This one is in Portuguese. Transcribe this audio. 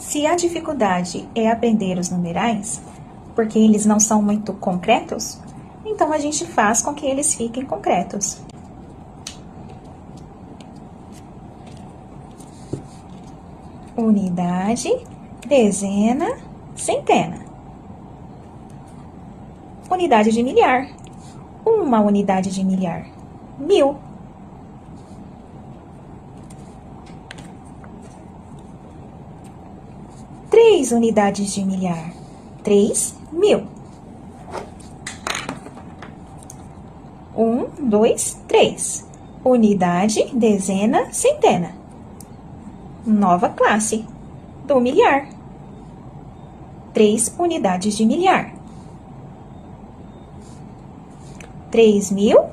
Se a dificuldade é aprender os numerais, porque eles não são muito concretos, então a gente faz com que eles fiquem concretos. Unidade, dezena, centena. Unidade de milhar. Uma unidade de milhar. 1000. Três unidades de milhar. 3000. 1, 2, 3. Unidade, dezena, centena. Nova classe do milhar. 3 unidades de milhar. 3000